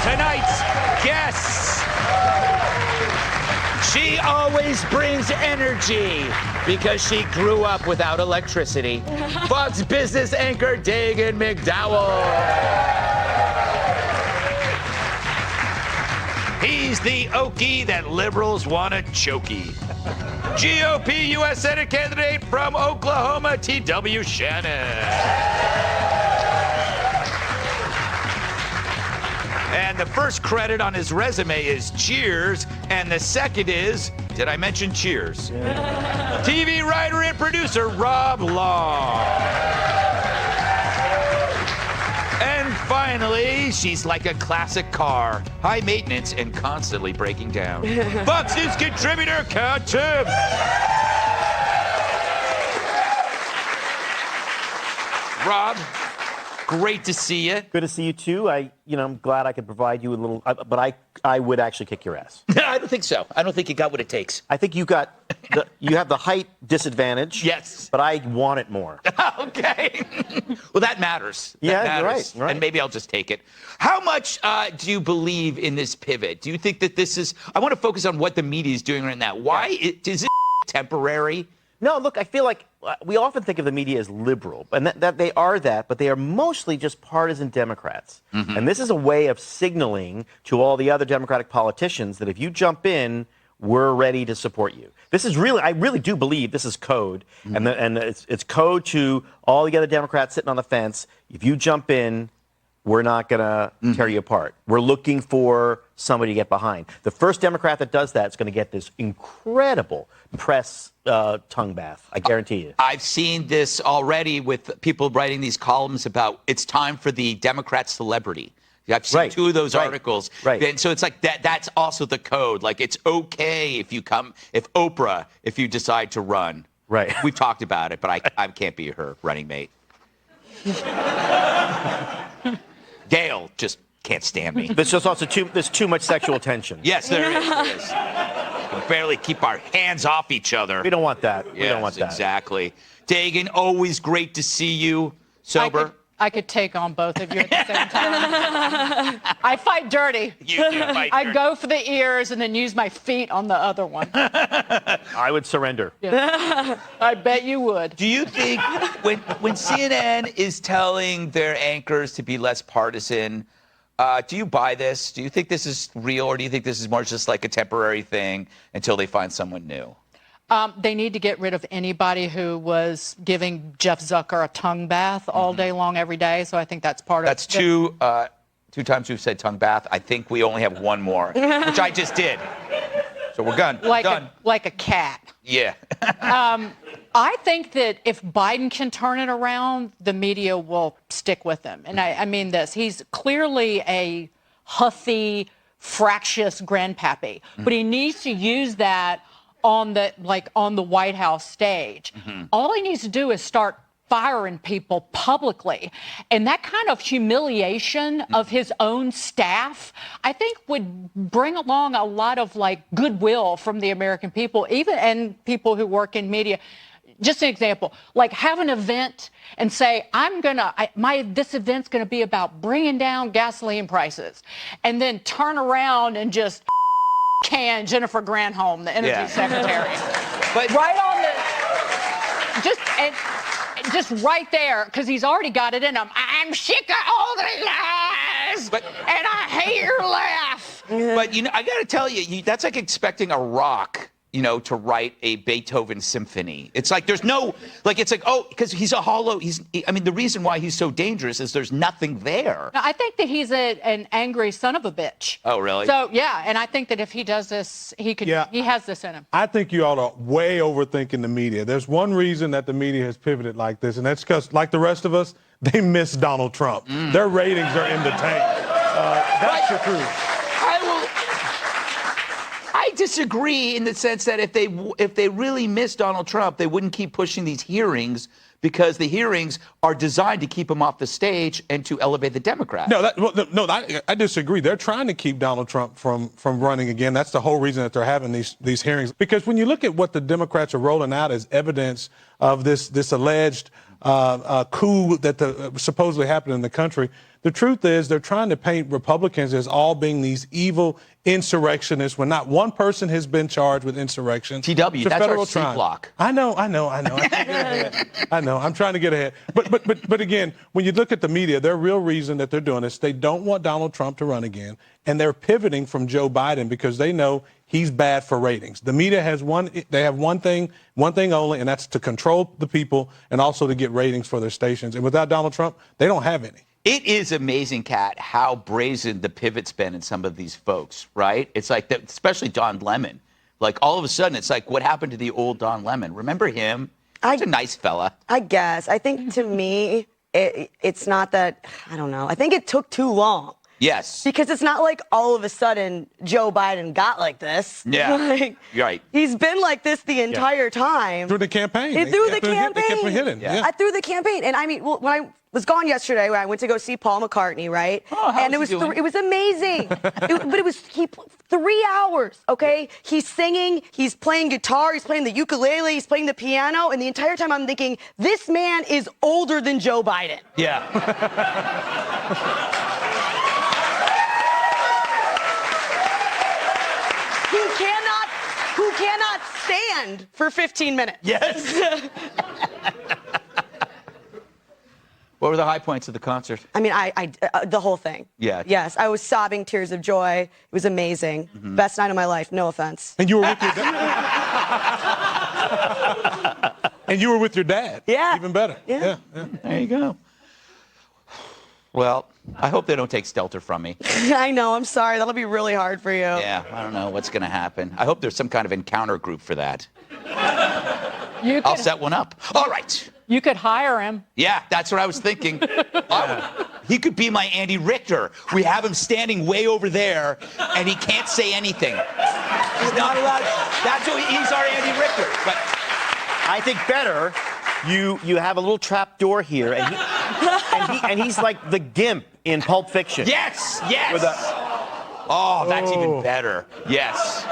tonight's guests. She always brings energy because she grew up without electricity. Fox business anchor Dagan McDowell. He's the Okie that liberals want to chokey. GOP U.S. Senate candidate from Oklahoma, T.W. Shannon. And the first credit on his resume is Cheers, and the second is, did I mention Cheers? Yeah. TV writer and producer Rob Long. And finally, she's like a classic car, high maintenance and constantly breaking down. Fox News contributor, Kat Timm. Rob, great to see you. Good to see you too. I'm glad I could provide you a little, but I would actually kick your ass. I don't think so. I don't think you got what it takes. I think you have the height disadvantage. Yes. But I want it more. Okay. Well, that matters. Yeah, that matters. you're right. And maybe I'll just take it. How much do you believe in this pivot? Do you think that this is, I want to focus on what the media is doing right now. Why is it temporary? No, look, I feel like we often think of the media as liberal, and that they are that, but they are mostly just partisan Democrats. Mm-hmm. And this is a way of signaling to all the other Democratic politicians that if you jump in, we're ready to support you. This is really, I really do believe this is code, mm-hmm. and it's code to all the other Democrats sitting on the fence. If you jump in, we're not going to mm-hmm. tear you apart. We're looking for somebody to get behind. The first Democrat that does that is going to get this incredible press tongue bath. I guarantee you. I've seen this already with people writing these columns about it's time for the Democrat celebrity. I've seen two of those articles. Right. And so it's like that's also the code. Like it's okay if Oprah, if you decide to run. Right. We've talked about it, but I can't be her running mate. Gail just can't stand me. There's just also there's too much sexual tension. Yes, there is. We can barely keep our hands off each other. We don't want that. We don't want that. Exactly. Dagan, always great to see you. Sober? I could take on both of you at the same time. I fight dirty. You do fight dirty. I go for the ears and then use my feet on the other one. I would surrender. Yeah. I bet you would. Do you think when CNN is telling their anchors to be less partisan, do you buy this? Do you think this is real, or do you think this is more just like a temporary thing until they find someone new? They need to get rid of anybody who was giving Jeff Zucker a tongue bath all day long, every day. So I think that's part of it. That's two times we've said tongue bath. I think we only have one more, which I just did. So we're done. Like a cat. Yeah. I think that if Biden can turn it around, the media will stick with him. And I mean this. He's clearly a huffy, fractious grandpappy. But he needs to use that on the White House stage. Mm-hmm. All he needs to do is start firing people publicly. And that kind of humiliation of his own staff, I think would bring along a lot of goodwill from the American people, and people who work in media. Just an example, have an event and say, this event's gonna be about bringing down gasoline prices, and then turn around and just can Jennifer Granholm, the energy secretary. But right on just right there, because he's already got it in him. I'm sick of all the lies, and I hate your laugh. But I got to tell you, that's like expecting a rock, to write a Beethoven symphony. It's like there's no, because he's a hollow. The reason why he's so dangerous is there's nothing there. I think that he's an angry son of a bitch. Oh, really? So, yeah, and I think that if he does this, he has this in him. I think you all are way overthinking the media. There's one reason that the media has pivoted like this, and that's because, like the rest of us, they miss Donald Trump. Their ratings are in the tank. That's the truth. I disagree in the sense that if they really miss Donald Trump, they wouldn't keep pushing these hearings, because the hearings are designed to keep him off the stage and to elevate the Democrats. I disagree. They're trying to keep Donald Trump from running again. That's the whole reason that they're having these hearings. Because when you look at what the Democrats are rolling out as evidence of this alleged coup that supposedly happened in the country, The truth is they're trying to paint Republicans as all being these evil insurrectionists when not one person has been charged with insurrection. TW, It's a that's our federal C crime. block. I know. I know. I'm trying to get ahead. But again, when you look at the media, their real reason that they're doing this, they don't want Donald Trump to run again, and they're pivoting from Joe Biden because they know he's bad for ratings. The media has one thing only, and that's to control the people and also to get ratings for their stations. And without Donald Trump, they don't have any. It is amazing, Kat, how brazen the pivot's been in some of these folks, right? It's like, especially Don Lemon. Like, all of a sudden, it's like, what happened to the old Don Lemon? Remember him? He's a nice fella. I guess. I think to me, it's not that, I don't know. I think it took too long. Yes. Because it's not like all of a sudden Joe Biden got like this. Yeah. Like, Right. He's been like this the entire time. Through the campaign. Through the campaign. They kept hitting. Yeah. Through the campaign. And I mean, when I was gone yesterday, when I went to go see Paul McCartney, right? Oh, how and was he doing? it was amazing. But it was 3 hours, okay? He's singing, he's playing guitar, he's playing the ukulele, he's playing the piano, and the entire time I'm thinking, this man is older than Joe Biden. Yeah. Who cannot stand for 15 minutes. Yes. What were the high points of the concert? I mean, the whole thing. Yeah. Yes, I was sobbing tears of joy. It was amazing. Best night of my life, no offense. And you were with your dad. And you were with your dad. Yeah. Even better. Yeah. There you go. Well, I hope they don't take Stelter from me. I know, I'm sorry. That'll be really hard for you. Yeah, I don't know what's going to happen. I hope there's some kind of encounter group for that. I'll set one up. All right. You could hire him. Yeah, that's what I was thinking. He could be my Andy Richter. We have him standing way over there, and he can't say anything. He's not allowed. That's who he's our Andy Richter. But I think better, you have a little trap door here, and he's like the Gimp in Pulp Fiction. yes. Oh, that's even better. Yes.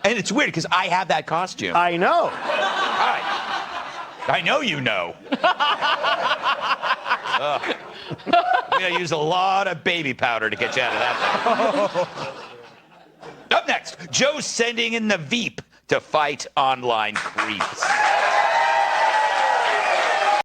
And it's weird because I have that costume. I know. All right. I know you know. I'm going to use a lot of baby powder to get you out of that thing. Up next, Joe's sending in the Veep to fight online creeps.